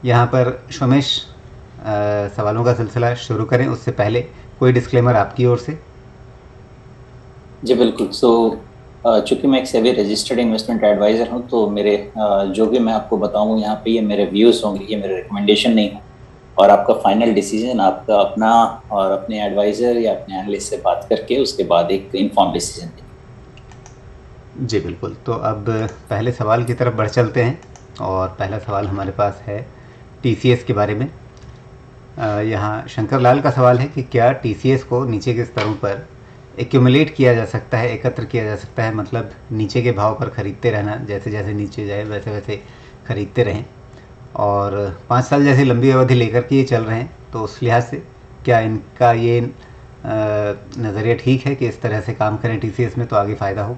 यहाँ पर सोमेश, सवालों का सिलसिला शुरू करें उससे पहले कोई डिस्क्लेमर आपकी ओर से? जी बिल्कुल। चूंकि मैं एक सेबी रजिस्टर्ड इन्वेस्टमेंट एडवाइज़र हूं, तो मेरे जो भी मैं आपको बताऊं यहाँ पे, ये मेरे व्यूज़ होंगे, ये मेरे रिकमेंडेशन नहीं है। और आपका फाइनल डिसीजन आपका अपना और अपने एडवाइज़र या अपने एनालिस्ट से बात करके उसके बाद एक इन्फॉर्म डिसीजन दें। जी बिल्कुल। तो अब पहले सवाल की तरफ बढ़ चलते हैं, और पहला सवाल हमारे पास है टीसीएस के बारे में। यहाँ शंकर लाल का सवाल है कि क्या टीसीएस को नीचे के स्तरों पर एक्यूमुलेट किया जा सकता है, एकत्र किया जा सकता है, मतलब नीचे के भाव पर ख़रीदते रहना, जैसे जैसे नीचे जाए वैसे वैसे ख़रीदते रहें, और 5 साल जैसी लंबी अवधि लेकर के ये चल रहे हैं, तो उस लिहाज से क्या इनका ये नज़रिया ठीक है कि इस तरह से काम करें टीसीएस में तो आगे फ़ायदा हो?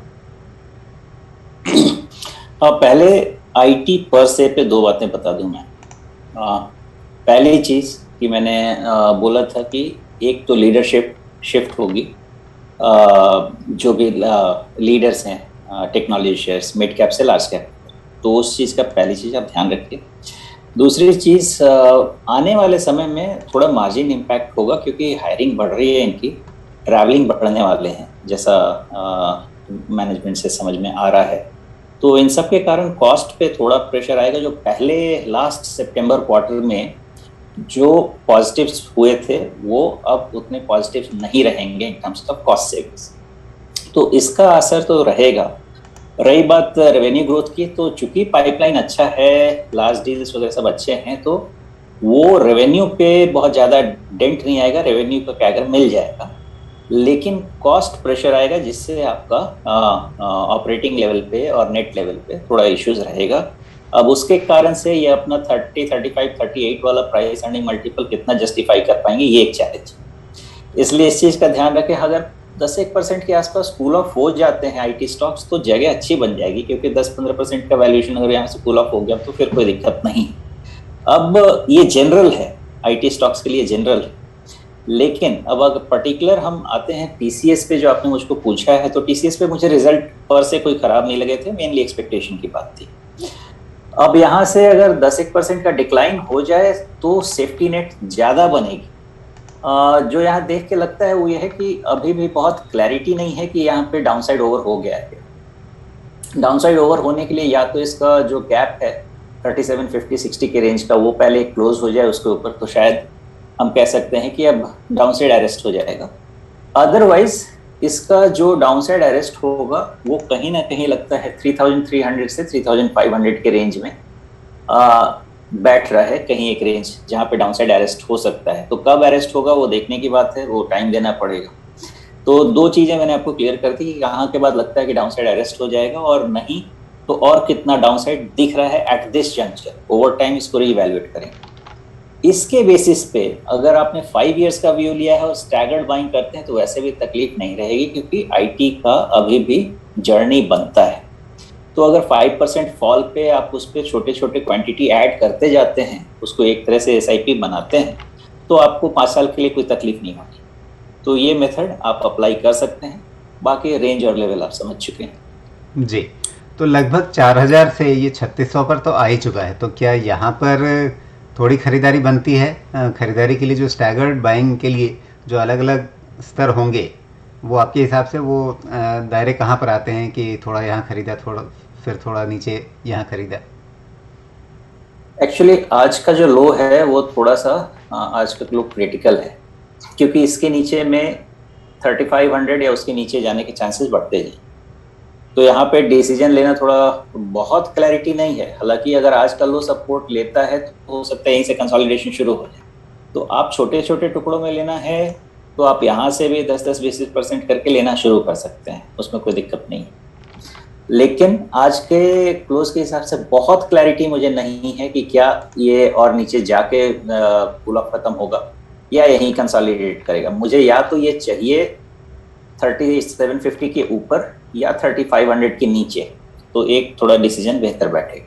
पहले आईटी पर से पे दो बातें बता दूं मैं। पहली चीज़ कि मैंने बोला था कि एक तो लीडरशिप शिफ्ट होगी। जो भी लीडर्स हैं टेक्नोलॉजी शेयर्स, मिड कैप से लार्ज कैप, तो उस चीज़ का पहली चीज़ आप ध्यान रखिए। दूसरी चीज़, आने वाले समय में थोड़ा मार्जिन इम्पैक्ट होगा, क्योंकि हायरिंग बढ़ रही है इनकी, ट्रैवलिंग बढ़ने वाले हैं, जैसा मैनेजमेंट से समझ में आ रहा है। तो इन सब के कारण कॉस्ट पे थोड़ा प्रेशर आएगा। जो पहले लास्ट सितंबर क्वार्टर में जो पॉजिटिव्स हुए थे, वो अब उतने पॉजिटिव्स नहीं रहेंगे in terms of cost savings, तो इसका असर तो रहेगा। रही बात रेवेन्यू ग्रोथ की, तो चूंकि पाइपलाइन अच्छा है, लार्ज डील्स वगैरह सब अच्छे हैं, तो वो रेवेन्यू पे बहुत ज़्यादा डेंट नहीं आएगा, रेवेन्यू का कैगर मिल जाएगा, लेकिन कॉस्ट प्रेशर आएगा, जिससे आपका ऑपरेटिंग लेवल पे और नेट लेवल पे थोड़ा इश्यूज रहेगा। अब उसके कारण से ये अपना 30, 35, 38 वाला प्राइस अर्निंग मल्टीपल कितना जस्टिफाई कर पाएंगे, ये एक चैलेंज। इसलिए इस चीज़ का ध्यान रखें। अगर 10-1% के आसपास कूल ऑफ हो जाते हैं आईटी स्टॉक्स, तो जगह अच्छी बन जाएगी, क्योंकि 10-15% का वैल्यूएशन अगर यहाँ से कूल ऑफ हो गया तो फिर कोई दिक्कत नहीं। अब ये जनरल है, आईटी स्टॉक्स के लिए जनरल है। लेकिन अब अगर पर्टिकुलर हम आते हैं टीसीएस पे, जो आपने मुझको पूछा है, तो टीसीएस पे मुझे रिजल्ट पर से कोई खराब नहीं लगे थे, मेनली एक्सपेक्टेशन की बात थी। अब यहाँ से अगर 10-1% का डिक्लाइन हो जाए तो सेफ्टी नेट ज़्यादा बनेगी। जो यहाँ देख के लगता है वो ये है कि अभी भी बहुत क्लैरिटी नहीं है कि यहाँ पे डाउनसाइड ओवर हो गया है। डाउनसाइड ओवर होने के लिए या तो इसका जो गैप है 3750-60 के रेंज का, वो पहले क्लोज हो जाए उसके ऊपर, तो शायद हम कह सकते हैं कि अब डाउनसाइड अरेस्ट हो जाएगा। अदरवाइज इसका जो डाउनसाइड अरेस्ट होगा वो कहीं ना कहीं लगता है 3300 से 3500 के रेंज में बैठ रहा है, कहीं एक रेंज जहां पे डाउनसाइड अरेस्ट हो सकता है। तो कब अरेस्ट होगा वो देखने की बात है, वो टाइम देना पड़ेगा। तो दो चीजें मैंने आपको क्लियर कर दी कि कहाँ के बाद लगता है कि डाउनसाइड अरेस्ट हो जाएगा, और नहीं तो और कितना डाउनसाइड दिख रहा है at this juncture. Over time इसको रीवैल्यूएट करेंगे। इसके बेसिस पे अगर आपने 5 इयर्स का व्यू लिया है और स्टैगर्ड बाइंग करते हैं, तो वैसे भी तकलीफ नहीं रहेगी, क्योंकि आईटी का अभी भी जर्नी बनता है। तो अगर 5% फॉल पे आप उस पर छोटे छोटे क्वांटिटी ऐड करते जाते हैं, उसको एक तरह से एसआईपी बनाते हैं, तो आपको 5 साल के लिए कोई तकलीफ नहीं होगी। तो ये मेथड आप अप्लाई कर सकते हैं। बाकी रेंज और लेवल आप समझ चुके हैं। जी, तो लगभग 4000 से ये 3600 पर तो आ ही चुका है, तो क्या यहाँ पर थोड़ी ख़रीदारी बनती है? ख़रीदारी के लिए जो स्टैगर्ड बाइंग के लिए जो अलग अलग स्तर होंगे, वो आपके हिसाब से वो दायरे कहाँ पर आते हैं कि थोड़ा यहाँ ख़रीदा, थोड़ा फिर थोड़ा नीचे यहाँ ख़रीदा? एक्चुअली आज का जो लो है वो थोड़ा सा आज का लो क्रिटिकल है, क्योंकि इसके नीचे में 3500 या उसके नीचे जाने के चांसेस बढ़ते हैं। तो यहाँ पे डिसीजन लेना थोड़ा बहुत क्लैरिटी नहीं है। हालांकि अगर आज का लो सपोर्ट लेता है तो हो सकता है यहीं से कंसोलिडेशन शुरू हो जाए। तो आप छोटे छोटे टुकड़ों में लेना है तो आप यहाँ से भी 10-20% करके लेना शुरू कर सकते हैं, उसमें कोई दिक्कत नहीं है। लेकिन आज के क्लोज के हिसाब से बहुत क्लैरिटी मुझे नहीं है कि क्या ये और नीचे जाके पुल ऑफ खत्म होगा या यहीं कंसोलिडेट करेगा। मुझे या तो ये चाहिए 3750 के ऊपर या 3500 के नीचे, तो एक थोड़ा डिसीजन बेहतर बैठेगा।